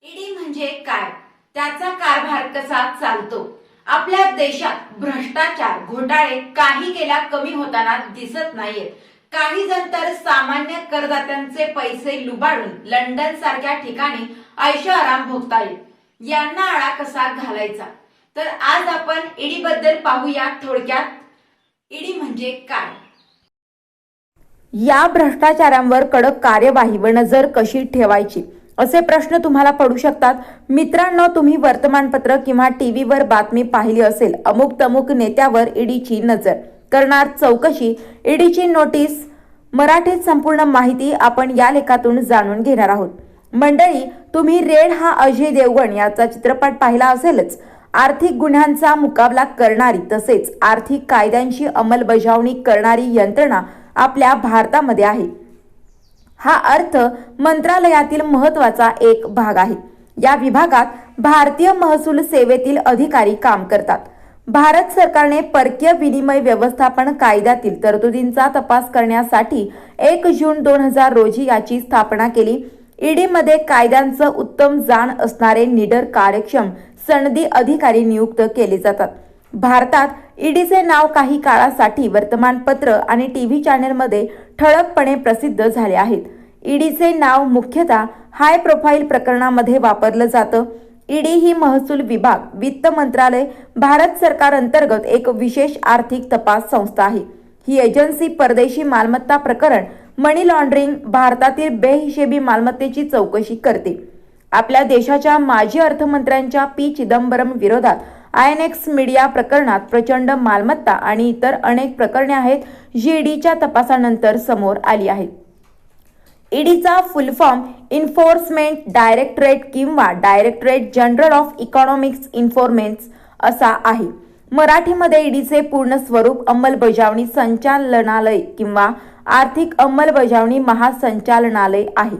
ED म्हणजे काय? त्याचा कारभार कसा चालतो? आपल्या देशात भ्रष्टाचार, घोटाळे काही केल्या कमी होताना दिसत नाहीयेत. काही जण तर सामान्य करदात्यांचे पैसे लुबाडून लंडन सारख्या ठिकाणी ऐशोआराम भोगतायत. यांना आळा कसा घालायचा? तर आज आपण ईडी बद्दल पाहूया थोडक्यात. ईडी म्हणजे काय? या भ्रष्टाचारांवर कडक कार्यवाही व नजर कशी ठेवायची असे प्रश्न तुम्हाला पडू शकतात. मित्रांनो, तुम्ही वर्तमानपत्र किंवा टीव्हीवर बातमी पाहिली असेल, अमुक तमुक नेत्यावर ईडीची नजर, करणार चौकशी, ईडीची नोटीस. मराठीत संपूर्ण माहिती आपण या लेखातून जाणून घेणार आहोत. मंडळी, तुम्ही रेड हा अजय देवगण याचा चित्रपट पाहिला असेलच. आर्थिक गुन्ह्यांचा मुकाबला करणारी तसेच आर्थिक कायद्यांची अंमलबजावणी करणारी यंत्रणा आपल्या भारतामध्ये आहे. हा अर्थ मंत्रालयातील महत्त्वाचा एक भाग आहे. या विभागात भारतीय महसूल सेवेतील अधिकारी काम करतात. भारत सरकारने परकीय विनिमय व्यवस्थापन कायद्यातील तरतुदींचा तपास करण्यासाठी 1 जून 2000 रोजी याची स्थापना केली. ईडी मध्ये कायद्यांचं उत्तम जाण असणारे निडर, कार्यक्षम सनदी अधिकारी नियुक्त केले जातात. भारतात ईडीचे नाव काही काळासाठी वर्तमानपत्र आणि टीव्ही चॅनेलमध्ये ठळकपणे प्रसिद्ध झाले आहेत. ईडीचे नाव मुख्यतः हाय प्रोफाईल प्रकरणामध्ये वापरलं जातं. ईडी ही महसूल विभाग, वित्त मंत्रालय, भारत सरकार अंतर्गत एक विशेष आर्थिक तपास संस्था आहे. ही एजन्सी परदेशी मालमत्ता प्रकरण, मनी लॉन्ड्रिंग, भारतातील बेहिशेबी मालमत्तेची चौकशी करते. आपल्या देशाच्या माजी अर्थमंत्र्यांच्या पी चिदंबरम विरोधात आयएनएक्स मीडिया प्रकरणात प्रचंड मालमत्ता आणि इतर अनेक प्रकरणे आहेत जी ईडीच्या तपासानंतर समोर आली आहेत. ईडीचा फुल फॉर्म इन्फोर्समेंट डायरेक्टरेट किंवा directorate general of economics informants असा आहे. मराठीमध्ये ईडीचे पूर्ण स्वरूप अंमलबजावणी संचालनालय किंवा आर्थिक अंमलबजावणी महासंचालनालय आहे.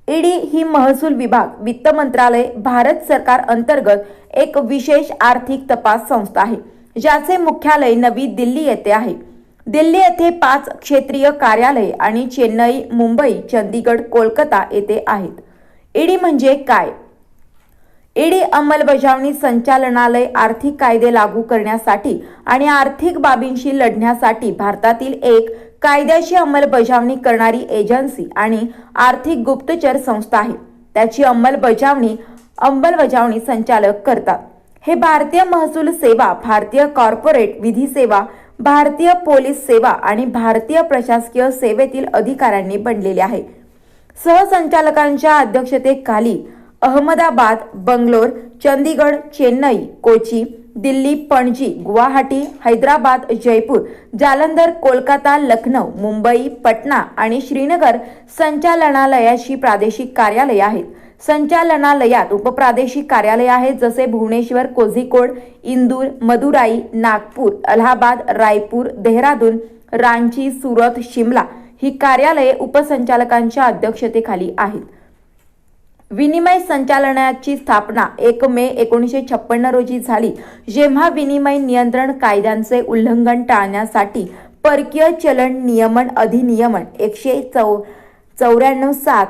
ईडी ही महसूल विभाग, वित्त मंत्रालय, भारत सरकार अंतर्गत एक विशेष आर्थिक तपास संस्था आहे, ज्याचे मुख्यालय नवी दिल्ली येथे आहे. दिल्ली येथे 5 क्षेत्रीय कार्यालये आणि चेन्नई, मुंबई, चंदीगड, कोलकाता येथे आहेत. ईडी म्हणजे काय? ईडी अंमलबजावणी संचालनालय आर्थिक कायदे लागू करण्यासाठी आणि आर्थिक बाबींशी लढण्यासाठी भारतातील एक कायद्याची अंमलबजावणी करणारी एजन्सी आणि आर्थिक गुप्तचर संस्था आहे. त्याची अंमलबजावणी संचालक करतात. हे भारतीय महसूल सेवा, भारतीय कॉर्पोरेट विधी सेवा, भारतीय पोलीस सेवा आणि भारतीय प्रशासकीय सेवेतील अधिकाऱ्यांनी बनलेले आहे. सहसंचालकांच्या अध्यक्षतेखाली अहमदाबाद, बंगलोर, चंदीगड, चेन्नई, कोची, दिल्ली, पणजी, गुवाहाटी, हैदराबाद, जयपूर, जालंधर, कोलकाता, लखनौ, मुंबई, पटना आणि श्रीनगर संचालनालयाची प्रादेशिक कार्यालये आहेत. संचालनालयात उपप्रादेशिक कार्यालये आहेत, जसे भुवनेश्वर, कोझिकोड, इंदूर, मदुराई, नागपूर, अलाहाबाद, रायपूर, देहरादून, रांची, सुरत, शिमला. ही कार्यालये उपसंचालकांच्या अध्यक्षतेखाली आहेत. विनिमय संचालनालयाची स्थापना 1 मे 1956 रोजी झाली, जेव्हा विनिमय नियंत्रण कायद्यांचे उल्लंघन टाळण्यासाठी परकीय चलन नियमन अधिनियम 194/7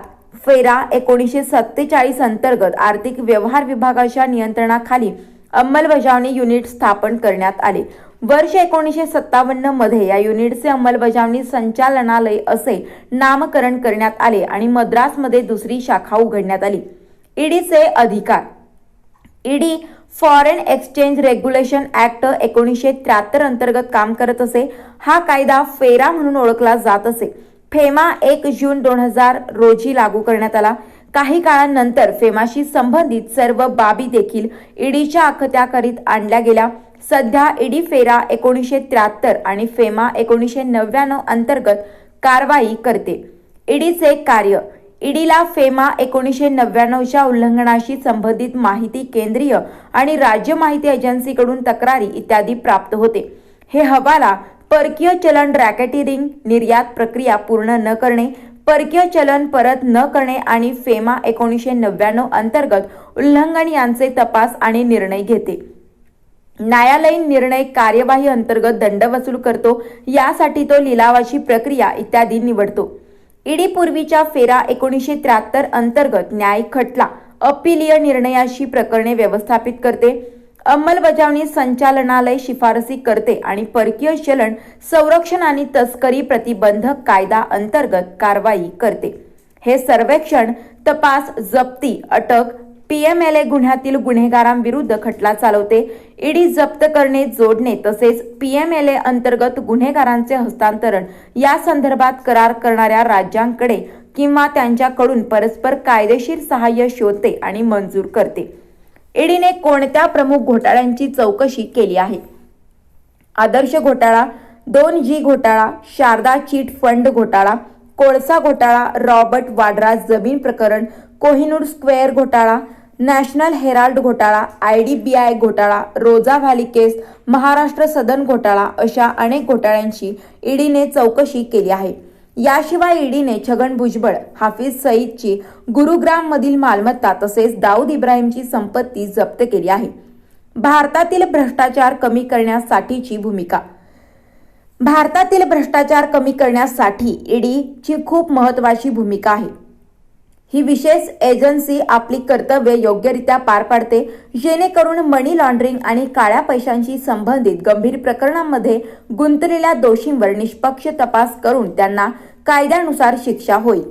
फेरा 1947 अंतर्गत आर्थिक व्यवहार विभागाच्या नियंत्रणाखाली अंमलबजावणी युनिट स्थापन करण्यात आले. वर्ष 1957 मध्ये या युनिटचे अंमलबजावणी संचालनालय असे नामकरण करण्यात आले आणि मद्रासमध्ये दुसरी शाखा उघडण्यात आली. ईडीचे अधिकार. ED foreign exchange regulation act 1973 अंतर्गत काम करत असे. हा कायदा फेरा म्हणून ओळखला जात असे. फेमा 1 जून 2000 रोजी लागू करण्यात आला. काही काळानंतर फेमाशी संबंधित सर्व बाबी देखील ईडीच्या अखत्यारीत आणल्या गेल्या. सध्या ईडी फेरा 1973 आणि फेमा 1999 अंतर्गत कारवाई करते. ईडीचे कार्य. ईडीला फेमा 1999च्या उल्लंघनाशी संबंधित माहिती केंद्रीय आणि राज्य माहिती एजन्सीकडून तक्रारी इत्यादी प्राप्त होते. हे हवाला, परकीय चलन रॅकेटिंग, निर्यात प्रक्रिया पूर्ण न करणे, परकीय चलन परत न करणे आणि फेमा 1999 अंतर्गत उल्लंघन यांचे तपास आणि निर्णय घेते. न्यायालयीन निर्णय कार्यवाही अंतर्गत दंड वसूल करतो. यासाठी तो लिलावाची प्रक्रिया इत्यादी निवडतो. ईडी पूर्वीच्या फेरा 1973 अंतर्गत न्याय खटला अपिलीय निर्णयाशी प्रकरणे व्यवस्थापित करते, अंमलबजावणी संचालनालय शिफारसी करते आणि परकीय चलन संरक्षण आणि तस्करी प्रतिबंधक कायदा अंतर्गत कारवाई करते. हे सर्वेक्षण तपास, जप्ती, अटक, पीएमएलए गुन्ह्यातील गुन्हेगारांविरुद्ध खटला चालवते. ईडी जप्त करणे, जोडणे तसेच पीएमएलए अंतर्गत गुन्हेगारांचे हस्तांतरण या संदर्भात करार करणाऱ्या राज्यांकडे किंवा त्यांच्याकडून परस्पर कायदेशीर सहाय्य शोधते आणि मंजूर करते. ईडीने कोणत्या प्रमुख घोटाळ्यांची चौकशी केली आहे? आदर्श घोटाळा, 2G घोटाळा, शारदा चिट फंड घोटाळा, कोळसा घोटाळा, रॉबर्ट वाड्रा जमीन प्रकरण, कोहिनूर स्क्वेअर घोटाळा, नॅशनल हेराल्ड घोटाळा, IDBI घोटाळा, रोजा व्हॅली केस, महाराष्ट्र सदन घोटाळा अशा अनेक घोटाळ्यांची ईडीने चौकशी केली आहे. याशिवाय ईडीने छगन भुजबळ, हाफिज सईदची गुरुग्राम मधील मालमत्ता तसेच दाऊद इब्राहिमची संपत्ती जप्त केली आहे. भारतातील भ्रष्टाचार कमी करण्यासाठीची भूमिका. भारतातील भ्रष्टाचार कमी करण्यासाठी ईडीची खूप महत्त्वाची भूमिका आहे. ही विशेष एजन्सी आपली कर्तव्ये योग्यरित्या पार पाडते, जेणेकरून मनी लॉन्ड्रिंग आणि काळ्या पैशांशी संबंधित गंभीर प्रकरणांमध्ये गुंतलेल्या दोषींवर निष्पक्ष तपास करून त्यांना कायद्यानुसार शिक्षा होईल.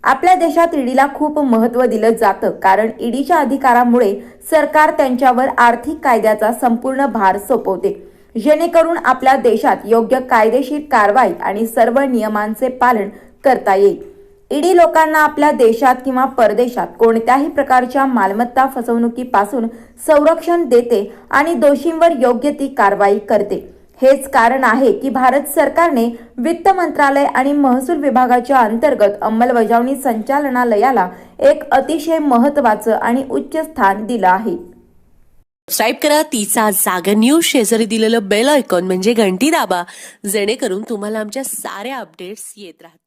आपल्या देशात ईडीला खूप महत्त्व दिलं जातं, कारण ईडीच्या अधिकारामुळे सरकार त्यांच्यावर आर्थिक कायद्याचा संपूर्ण भार सोपवते, जेणेकरून आपल्या देशात योग्य कायदेशीर कारवाई आणि सर्व नियमांचे पालन करता येईल. ईडी लोकांना आपल्या देशात किंवा परदेशात कोणत्याही प्रकारच्या मालमत्ता फसवणुकीपासून संरक्षण देते आणि दोषींवर योग्य ती कारवाई करते. हेच कारण आहे की भारत सरकारने वित्त मंत्रालय आणि महसूल विभागाच्या अंतर्गत अंमलबजावणी संचालनालयाला एक अतिशय महत्त्वाचं आणि उच्च स्थान दिलं आहे. सबस्क्राईब करा तिचा जागर न्यूज. शेजारी दिलेलं बेल आयकॉन म्हणजे घंटी दाबा, जेणेकरून तुम्हाला आमच्या साऱ्या अपडेट्स येत राहतील.